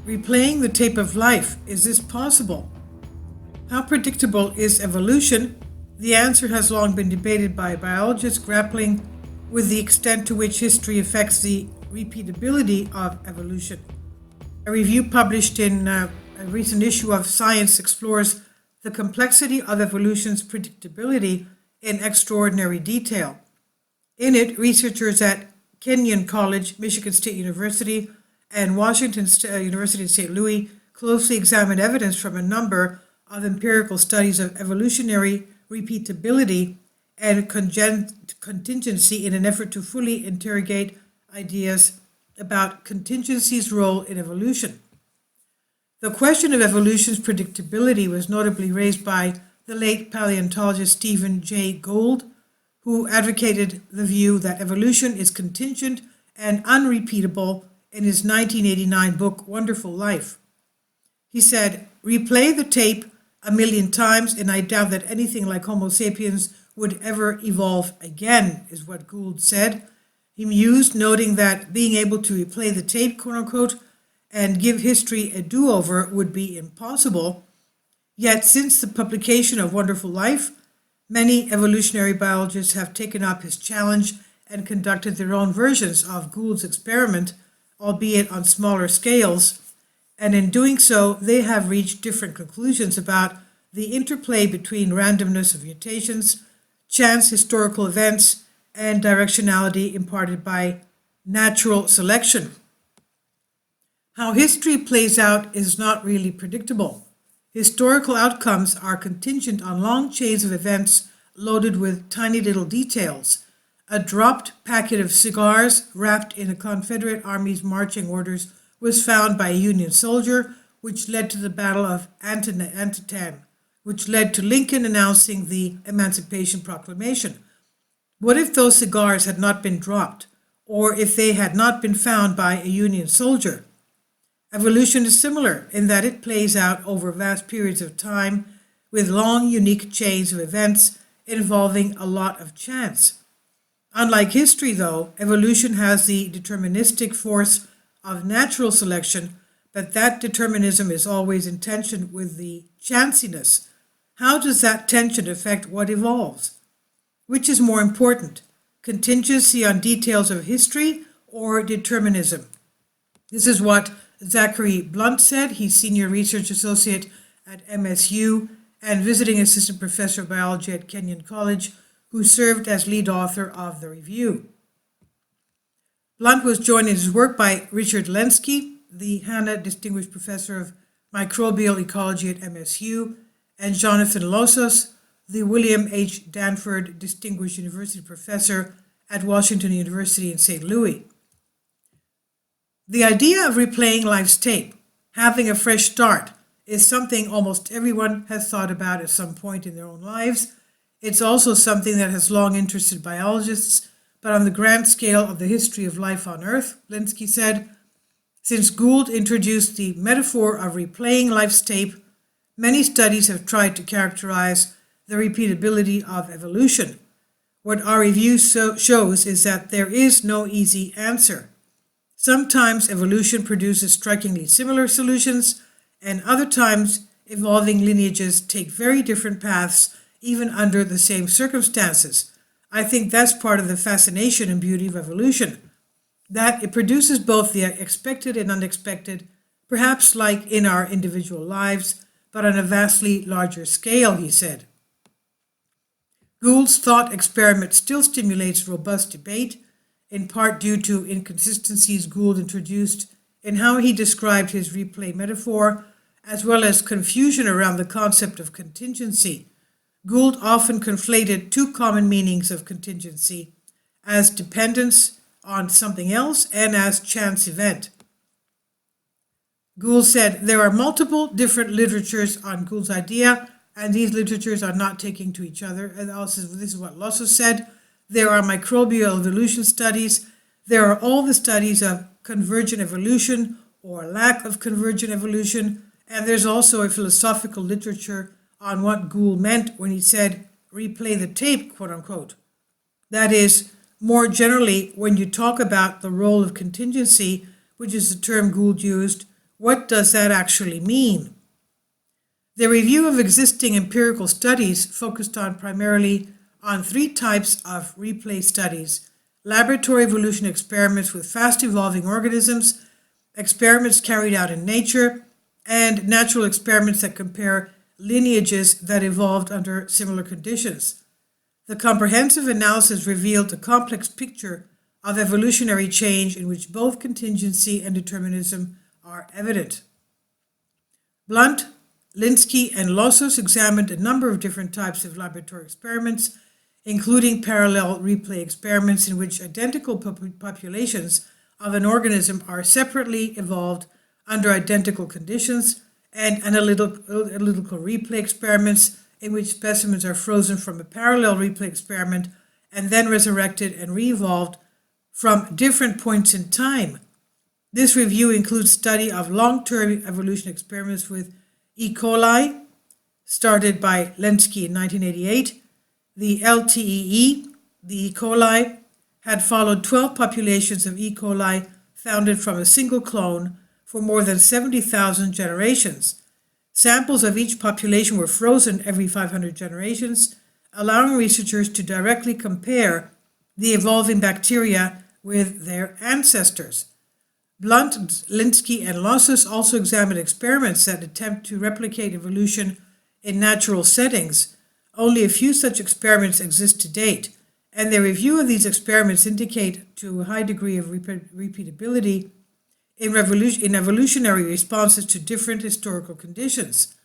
Replaying the tape of life, is this possible? How predictable is evolution? The answer has long been debated by biologists grappling with the extent to which history affects the repeatability of evolution. A review published in a recent issue of Science explores the complexity of evolution's predictability in extraordinary detail. In it, researchers at Kenyon College, Michigan State University, and Washington University in St. Louis closely examined evidence from a number of empirical studies of evolutionary repeatability and contingency in an effort to fully interrogate ideas about contingency's role in evolution. The question of evolution's predictability was notably raised by the late paleontologist Stephen Jay Gould, who advocated the view that evolution is contingent and unrepeatable in his 1989 book, Wonderful Life. He said, "Replay the tape a million times and I doubt that anything like Homo sapiens would ever evolve again," is what Gould said. He mused, noting that being able to replay the tape, quote unquote, and give history a do-over would be impossible. Yet since the publication of Wonderful Life, many evolutionary biologists have taken up his challenge and conducted their own versions of Gould's experiment, albeit on smaller scales, and in doing so, they have reached different conclusions about the interplay between randomness of mutations, chance historical events, and directionality imparted by natural selection. How history plays out is not really predictable. Historical outcomes are contingent on long chains of events loaded with tiny little details. A dropped packet of cigars wrapped in a Confederate Army's marching orders was found by a Union soldier, which led to the Battle of Antietam, which led to Lincoln announcing the Emancipation Proclamation. What if those cigars had not been dropped, or if they had not been found by a Union soldier? Evolution is similar in that it plays out over vast periods of time with long, unique chains of events involving a lot of chance. Unlike history, though, evolution has the deterministic force of natural selection, but that determinism is always in tension with the chanciness. How does that tension affect what evolves? Which is more important, contingency on details of history or determinism? This is what Zachary Blunt said. He's senior research associate at MSU and visiting assistant professor of biology at Kenyon College, who served as lead author of the review. Blunt was joined in his work by Richard Lenski, the Hanna Distinguished Professor of Microbial Ecology at MSU, and Jonathan Losos, the William H. Danford Distinguished University Professor at Washington University in St. Louis. The idea of replaying life's tape, having a fresh start, is something almost everyone has thought about at some point in their own lives. It's also something that has long interested biologists, but on the grand scale of the history of life on Earth, Lenski said, since Gould introduced the metaphor of replaying life's tape, many studies have tried to characterize the repeatability of evolution. What our review shows is that there is no easy answer. Sometimes evolution produces strikingly similar solutions, and other times evolving lineages take very different paths even under the same circumstances. I think that's part of the fascination and beauty of evolution, that it produces both the expected and unexpected, perhaps like in our individual lives, but on a vastly larger scale, he said. Gould's thought experiment still stimulates robust debate, in part due to inconsistencies Gould introduced in how he described his replay metaphor, as well as confusion around the concept of contingency. Gould often conflated two common meanings of contingency, as dependence on something else and as chance event. Gould said there are multiple different literatures on Gould's idea, and these literatures are not taking to each other. And also, this is what Losso said. There are microbial evolution studies. There are all the studies of convergent evolution or lack of convergent evolution. And there's also a philosophical literature on what Gould meant when he said, replay the tape, quote unquote. That is, more generally, when you talk about the role of contingency, which is the term Gould used, What does that actually mean? The review of existing empirical studies focused primarily on 3 types of replay studies: laboratory evolution experiments with fast-evolving organisms, experiments carried out in nature, and natural experiments that compare lineages that evolved under similar conditions. The comprehensive analysis revealed a complex picture of evolutionary change in which both contingency and determinism are evident. Blunt, Linsky, and Lossos examined a number of different types of laboratory experiments, including parallel replay experiments in which identical populations of an organism are separately evolved under identical conditions, and analytical replay experiments in which specimens are frozen from a parallel replay experiment and then resurrected and re-evolved from different points in time. This review includes study of long-term evolution experiments with E. coli, started by Linsky in 1988. The LTEE, the E. coli, had followed 12 populations of E. coli founded from a single clone for more than 70,000 generations. Samples of each population were frozen every 500 generations, allowing researchers to directly compare the evolving bacteria with their ancestors. Blunt, Linsky, and Lossos also examined experiments that attempt to replicate evolution in natural settings. Only a few such experiments exist to date, and their review of these experiments indicate to a high degree of repeatability in evolutionary responses to different historical conditions.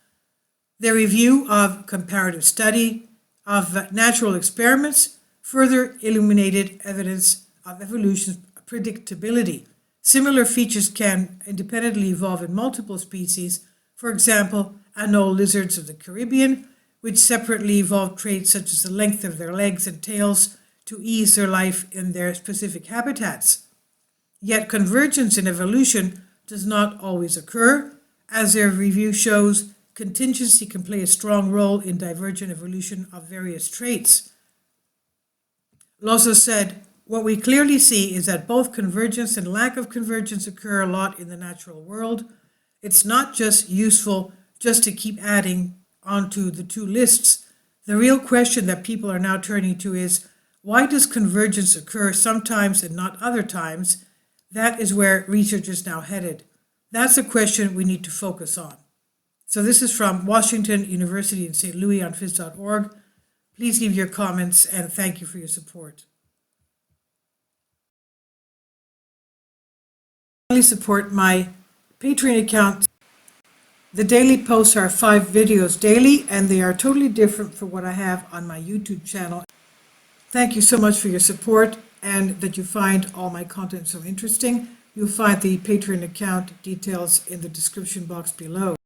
Their review of comparative study of natural experiments further illuminated evidence of evolution's predictability. Similar features can independently evolve in multiple species, for example, anole lizards of the Caribbean, which separately evolved traits such as the length of their legs and tails to ease their life in their specific habitats. Yet convergence in evolution does not always occur. As their review shows, contingency can play a strong role in divergent evolution of various traits. Lossos said, "What we clearly see is that both convergence and lack of convergence occur a lot in the natural world. It's not just useful just to keep adding onto the 2 lists. The real question that people are now turning to is, why does convergence occur sometimes and not other times? That is where research is now headed. That's a question we need to focus on." So this is from Washington University in St. Louis on phys.org. Please leave your comments and thank you for your support. Support my Patreon account. The daily posts are 5 videos daily, and they are totally different from what I have on my YouTube channel. Thank you so much for your support and that you find all my content so interesting. You'll find the Patreon account details in the description box below.